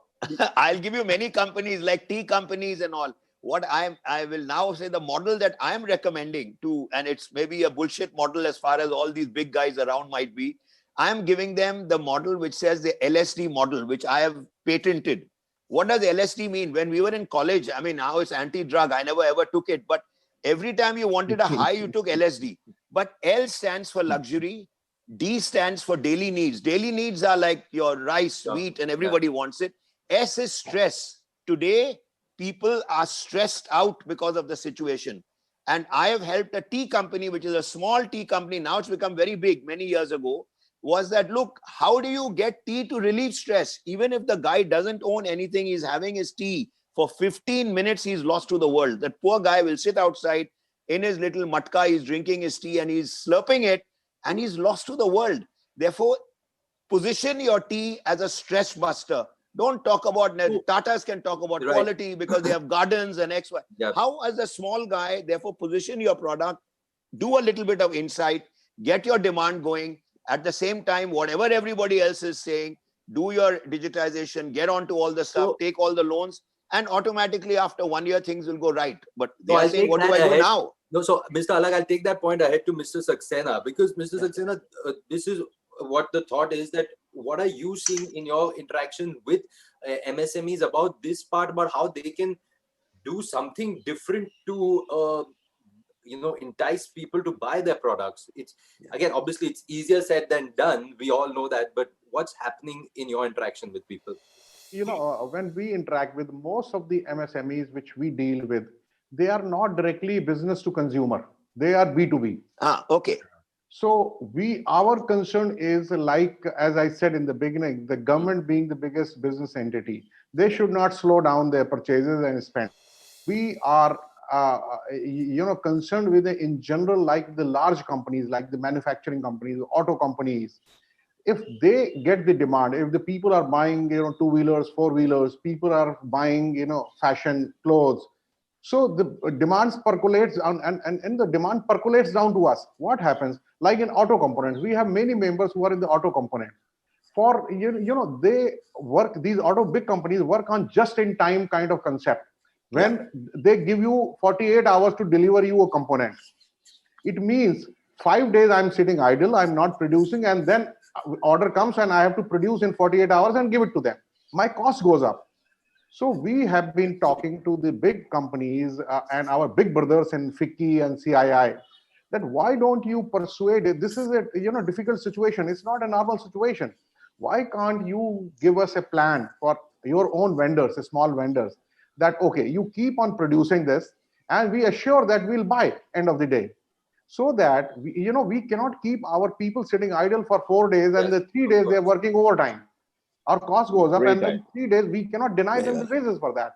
I'll give you many companies like tea companies and all. What I will now say the model that I'm recommending to, and it's maybe a bullshit model as far as all these big guys around might be. I'm giving them the model which says the LSD model, which I have patented. What does LSD mean? When we were in college, I mean, now it's anti-drug. I never ever took it, but every time you wanted a high, you took LSD. But L stands for luxury. D stands for daily needs. Daily needs are like your rice, wheat, and everybody wants it. S is stress. Today, people are stressed out because of the situation. And I have helped a tea company, which is a small tea company. Now it's become very big many years ago. Was that, look, how do you get tea to relieve stress? Even if the guy doesn't own anything, he's having his tea. For 15 minutes, he's lost to the world. That poor guy will sit outside in his little matka, he's drinking his tea and he's slurping it and he's lost to the world. Therefore, position your tea as a stress buster. Don't talk about, Tatas can talk about quality because they have gardens and X, Y. How as a small guy, therefore position your product, do a little bit of insight, get your demand going. At the same time, whatever everybody else is saying, do your digitization, get onto all the stuff, take all the loans, and automatically after 1 year, things will go right. But they are saying, what do I do now? No, so Mr. Alag, I'll take that point ahead to Mr. Saxena, because Mr. Saxena, this is what the thought is, that what are you seeing in your interaction with MSMEs about this part, about how they can do something different to entice people to buy their products? It's again, obviously it's easier said than done, we all know that, but what's happening in your interaction with people? When we interact with most of the MSMEs which we deal with, they are not directly business to consumer, they are B2B. Okay. So our concern is, like, as I said in the beginning, the government being the biggest business entity, they should not slow down their purchases and spend. We are concerned with in general, like the large companies, like the manufacturing companies, auto companies. If they get the demand, if the people are buying, two-wheelers, four-wheelers, people are buying, fashion, clothes. So the demands percolates and the demand percolates down to us. What happens? Like in auto components, we have many members who are in the auto component. For, they work, these big companies work on just-in-time kind of concept. When they give you 48 hours to deliver you a component, it means 5 days I'm sitting idle, I'm not producing, and then order comes and I have to produce in 48 hours and give it to them. My cost goes up. So we have been talking to the big companies and our big brothers in FICCI and CII, that why don't you persuade it? This is a difficult situation. It's not a normal situation. Why can't you give us a plan for your own vendors, small vendors, that okay, you keep on producing this and we assure that we'll buy end of the day. So that we cannot keep our people sitting idle for 4 days and the 3 days they're working overtime. Our cost goes up, and then 3 days we cannot deny them the raises for that.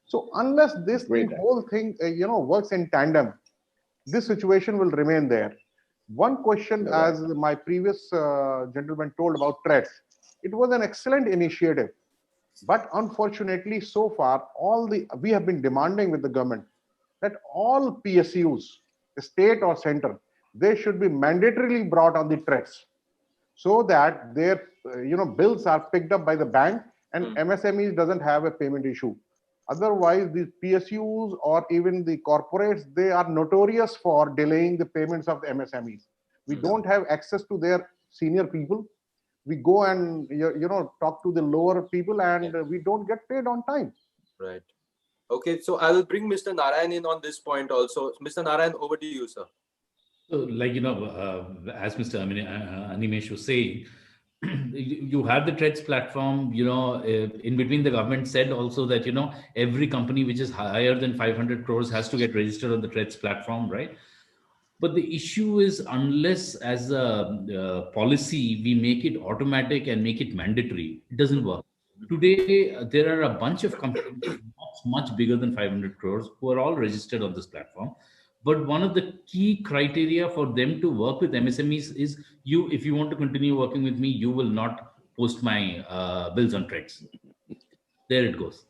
So unless this whole thing works in tandem, this situation will remain there. One question, as my previous gentleman told about threats, it was an excellent initiative, but unfortunately so far we have been demanding with the government that all PSUs, state or center, they should be mandatorily brought on the threats, so that their bills are picked up by the bank and MSMEs doesn't have a payment issue. Otherwise, the PSUs or even the corporates, they are notorious for delaying the payments of the MSMEs. We don't have access to their senior people. We go and talk to the lower people, and we don't get paid on time. Right. Okay, so I will bring Mr. Narayan in on this point also. Mr. Narayan, over to you, sir. So, like, as Mr. Animesh was saying, you have the TREDS platform, in between the government said also that, every company which is higher than 500 crores has to get registered on the TREDS platform, right? But the issue is, unless as a policy, we make it automatic and make it mandatory, it doesn't work. Today, there are a bunch of companies much bigger than 500 crores who are all registered on this platform. But one of the key criteria for them to work with MSMEs is if you want to continue working with me, you will not post my bills on TREDS. There it goes,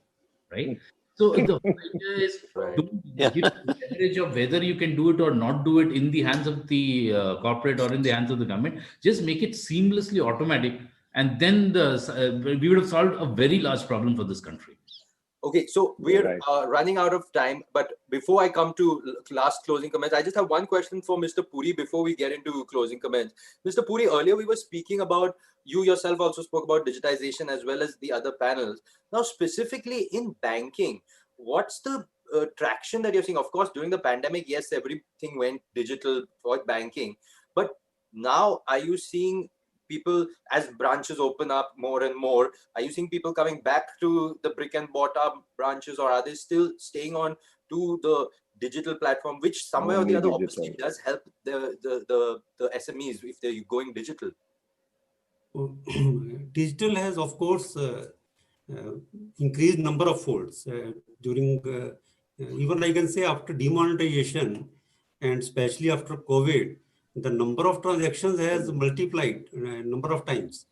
right? So the idea is don't give the leverage of whether you can do it or not do it in the hands of the corporate or in the hands of the government. Just make it seamlessly automatic. And then we would have solved a very large problem for this country. Okay, so You're we're right. running out of time, but before I come to last closing comments, I just have one question for Mr. Puri before we get into closing comments. Mr. Puri, earlier we were speaking about, you yourself also spoke about digitization as well as the other panels. Now, specifically in banking, what's the traction that you're seeing? Of course, during the pandemic, yes, everything went digital for banking, but now are you seeing people, as branches open up more and more, are you seeing people coming back to the brick and mortar branches, or are they still staying on to the digital platform, which somewhere or the Only other obviously digital. does help the SMEs if they're going digital? Digital has, of course, uh, increased number of folds during, even I can say after demonetization, and especially after COVID, the number of transactions has multiplied number of times.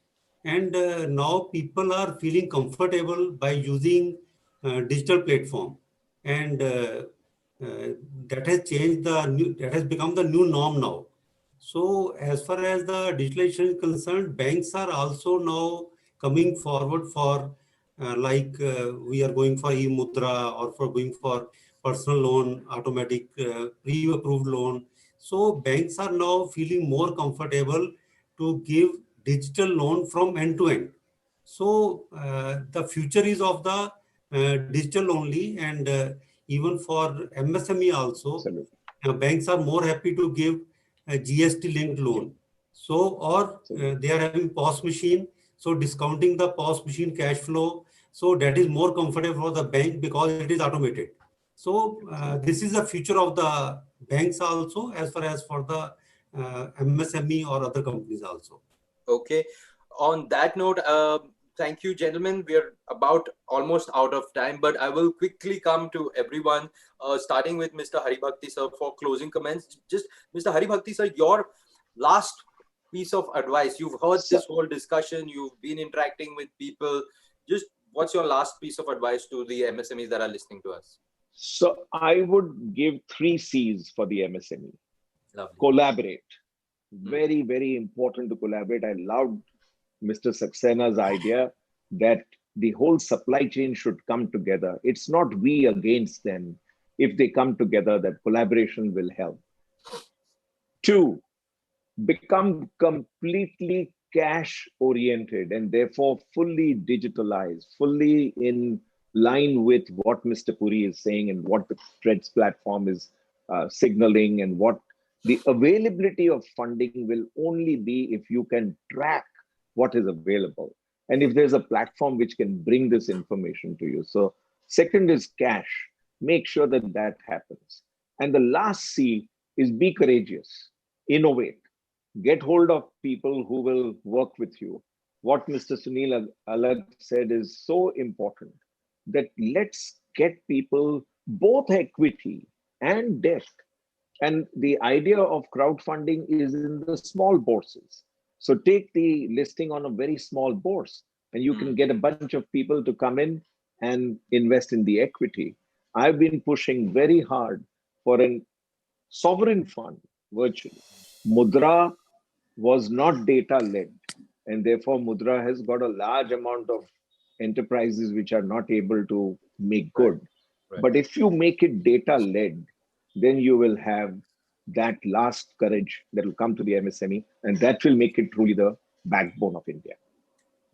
And now people are feeling comfortable by using digital platform. And that has changed that has become the new norm now. So as far as the digitalization is concerned, banks are also now coming forward for we are going for e-mudra or for going for personal loan, automatic pre-approved loan. So banks are now feeling more comfortable to give digital loan from end to end. So the future is of the digital only, and even for MSME also, Absolutely. banks are more happy to give a GST linked loan. So, or Absolutely. they are having POS machine, so discounting the POS machine cash flow. So that is more comfortable for the bank because it is automated. So this is the future of the banks also, as far as for the MSME or other companies also. Okay. On that note, thank you, gentlemen. We're about almost out of time, but I will quickly come to everyone, starting with Mr. Haribhakti sir for closing comments. Just Mr. Haribhakti sir, your last piece of advice. You've heard So, this whole discussion. You've been interacting with people. Just what's your last piece of advice to the MSMEs that are listening to us? so I would give 3 C's for the MSME. Lovely. Collaborate. Very, very important to collaborate. I loved Mr. Saxena's idea that the whole supply chain should come together. It's not we against them. If they come together, that collaboration will help. 2, become completely cash oriented and therefore fully digitalized, fully in line with what Mr. Puri is saying and what the Threads platform is signaling, and what the availability of funding will only be if you can track what is available. And if there's a platform which can bring this information to you. So, second is cash. Make sure that that happens. And the last C is be courageous, innovate, get hold of people who will work with you. What Mr. Sunil Alag said is so important, that let's get people both equity and debt. And the idea of crowdfunding is in the small bourses. So take the listing on a very small bourse, and you can get a bunch of people to come in and invest in the equity. I've been pushing very hard for a sovereign fund virtually. Mudra was not data led, and therefore Mudra has got a large amount of enterprises which are not able to make good. Right. But if you make it data led, then you will have that last courage that will come to the MSME, and that will make it truly the backbone of India.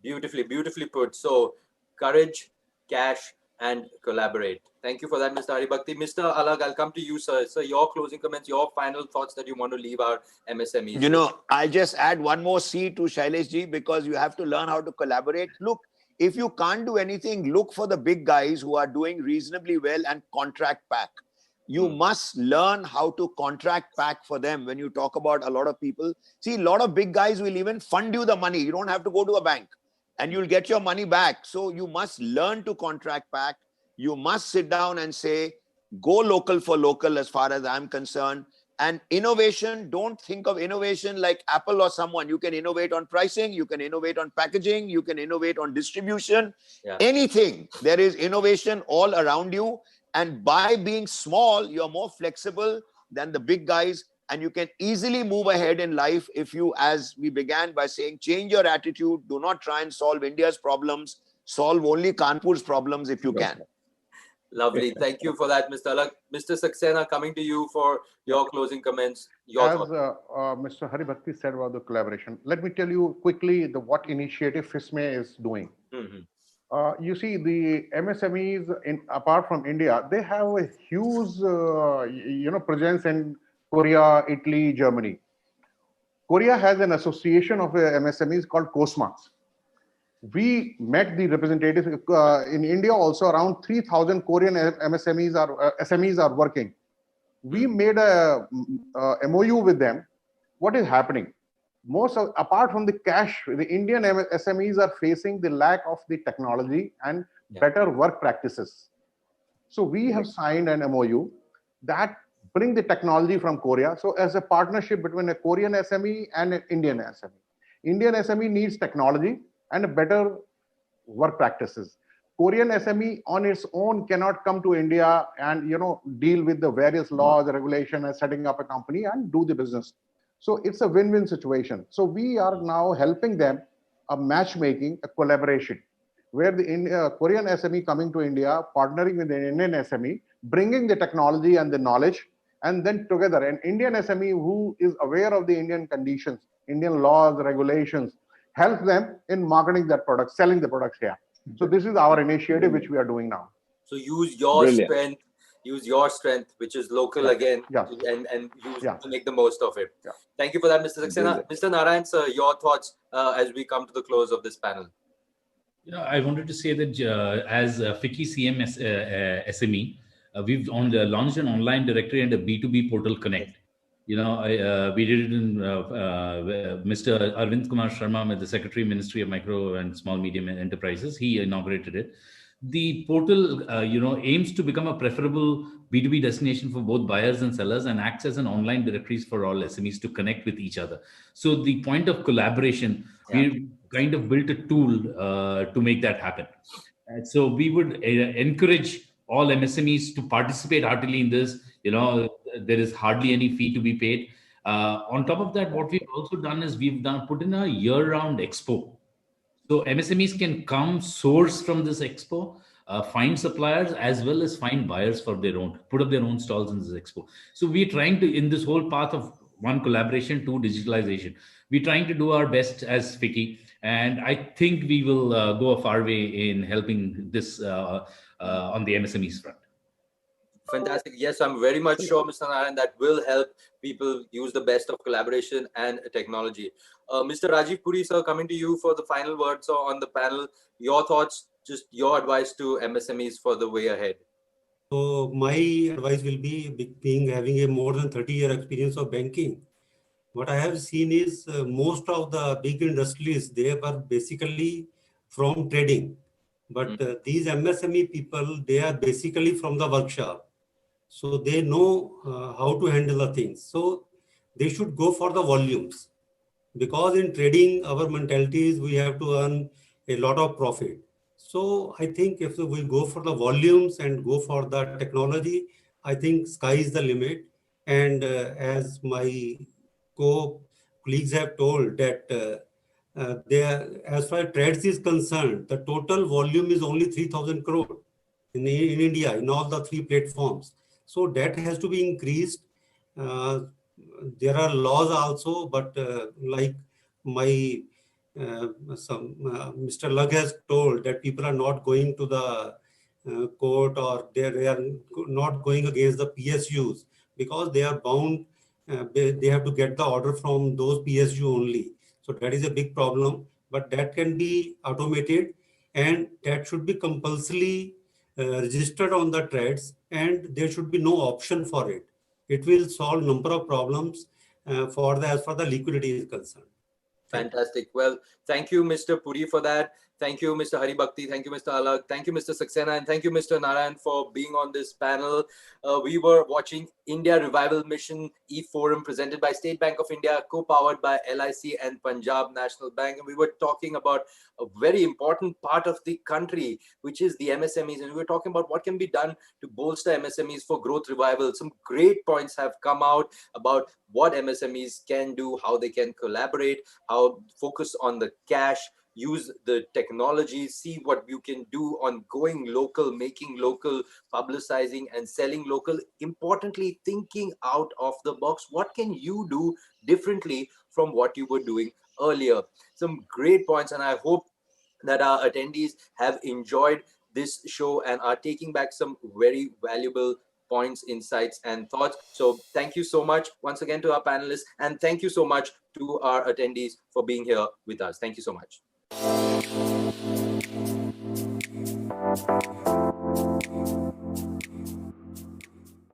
Beautifully, beautifully put. So, courage, cash, and collaborate. Thank you for that, Mr. Haribhakti. Mr. Alag, I'll come to you, sir. So, your closing comments, your final thoughts that you want to leave our MSMEs. You know, I just add one more C to Shailesh ji, because you have to learn how to collaborate. Look, if you can't do anything, look for the big guys who are doing reasonably well and contract pack. You must learn how to contract pack for them. When you talk about a lot of people, see, a lot of big guys will even fund you the money. You don't have to go to a bank and you'll get your money back. So you must learn to contract pack. You must sit down and say, go local for local as far as I'm concerned. And innovation, don't think of innovation like Apple or someone. You can innovate on pricing, you can innovate on packaging, you can innovate on distribution, anything. There is innovation all around you. And by being small, you're more flexible than the big guys. and you can easily move ahead in life if you, as we began by saying, change your attitude. Do not try and solve India's problems. Solve only Kanpur's problems if you can. Lovely. Thank you for that, Mr. Alak. Mr. Saxena, coming to you for your closing comments. Your As thoughts. Mr. Haribhakti said about the collaboration, let me tell you quickly what initiative FISME is doing. You see, the MSMEs, apart from India, they have a huge, presence in Korea, Italy, Germany. Korea has an association of MSMEs called COSMA. We met the representatives in India. Also, around 3,000 Korean SMEs are working. We made a MOU with them. What is happening? Apart from the cash, the Indian SMEs are facing the lack of the technology and better work practices. So we have signed an MOU that bring the technology from Korea. So as a partnership between a Korean SME and an Indian SME. Indian SME needs technology and better work practices. Korean SME on its own cannot come to India and deal with the various laws, regulation, and setting up a company and do the business. So it's a win-win situation. So we are now helping them a matchmaking, a collaboration, where the Korean SME coming to India, partnering with the Indian SME, bringing the technology and the knowledge, and then together an Indian SME who is aware of the Indian conditions, Indian laws, regulations, help them in marketing that product, selling the products here. So this is our initiative, which we are doing now. So use your strength, which is local again, and use to make the most of it. Thank you for that, Mr. Saxena. Mr. Narayan, sir, your thoughts as we come to the close of this panel. I wanted to say that as FICCI CM SME, we've launched an online directory and a B2B portal Connect. We did it in Mr. Arvind Kumar Sharma, the Secretary, Ministry of Micro and Small Medium Enterprises. He inaugurated it. The portal, aims to become a preferable B2B destination for both buyers and sellers and acts as an online directories for all SMEs to connect with each other. So the point of collaboration, we kind of built a tool to make that happen. And so we would encourage all MSMEs to participate heartily in this. There is hardly any fee to be paid. On top of that, what we've also done is put in a year-round expo. So MSMEs can come source from this expo, find suppliers as well as find buyers for put up their own stalls in this expo. So we're trying to, in this whole path of one, collaboration, two, digitalization, we're trying to do our best as FICCI. And I think we will go a far way in helping this on the MSMEs front. Fantastic. Yes, I'm very much sure, Mr. Narayan, that will help people use the best of collaboration and technology. Mr. Rajiv Puri, sir, coming to you for the final words on the panel. Your thoughts, just your advice to MSMEs for the way ahead. So my advice will be, having a more than 30-year experience of banking, what I have seen is most of the big industries, they were basically from trading. But these MSME people, they are basically from the workshop. So they know how to handle the things. So they should go for the volumes. Because in trading, our mentality is we have to earn a lot of profit. So I think if we go for the volumes and go for the technology, I think sky is the limit. And as my colleagues have told that as far as trades is concerned, the total volume is only 3,000 crore in India, in all the three platforms. So that has to be increased. There are laws also, but like my Mr. Lag has told that people are not going to the court, or they are not going against the PSUs because they are bound. They have to get the order from those PSU only. So that is a big problem, but that can be automated and that should be compulsorily registered on the trades, and there should be no option for it. It will solve number of problems as far the liquidity is concerned. Fantastic. Well, thank you, Mr. Puri, for that. Thank you, Mr. Hari Bhakti. Thank you, Mr. Alag. Thank you, Mr. Saxena. And thank you, Mr. Narayan, for being on this panel. We were watching India Revival Mission eForum presented by State Bank of India, co-powered by LIC and Punjab National Bank. And we were talking about a very important part of the country, which is the MSMEs. And we were talking about what can be done to bolster MSMEs for growth revival. Some great points have come out about what MSMEs can do, how they can collaborate, how focus on the cash, use the technology, see what you can do on going local, making local, publicizing and selling local. Importantly, thinking out of the box. What can you do differently from what you were doing earlier? Some great points, and I hope that our attendees have enjoyed this show and are taking back some very valuable points, insights, and thoughts. So thank you so much once again to our panelists, and thank you so much to our attendees for being here with us. Thank you so much.